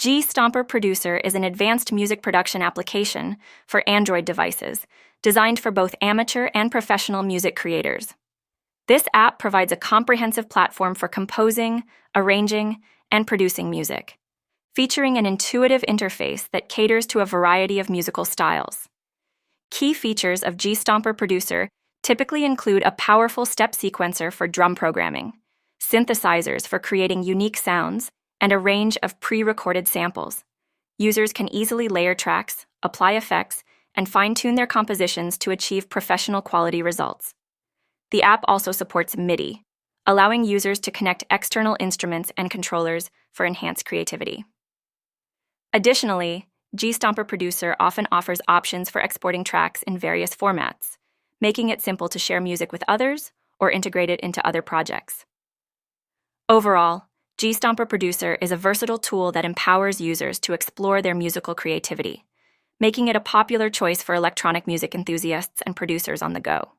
Stomper Producer is an advanced music production application for Android devices, designed for both amateur and professional music creators. This app provides a comprehensive platform for composing, arranging, and producing music, featuring an intuitive interface that caters to a variety of musical styles. Key features of Stomper Producer typically include a powerful step sequencer for drum programming, synthesizers for creating unique sounds, and a range of pre-recorded samples. Users can easily layer tracks, apply effects, and fine-tune their compositions to achieve professional quality results. The app also supports MIDI, allowing users to connect external instruments and controllers for enhanced creativity. Additionally, Stomper Producer often offers options for exporting tracks in various formats, making it simple to share music with others or integrate it into other projects. Overall, Stomper Producer is a versatile tool that empowers users to explore their musical creativity, making it a popular choice for electronic music enthusiasts and producers on the go.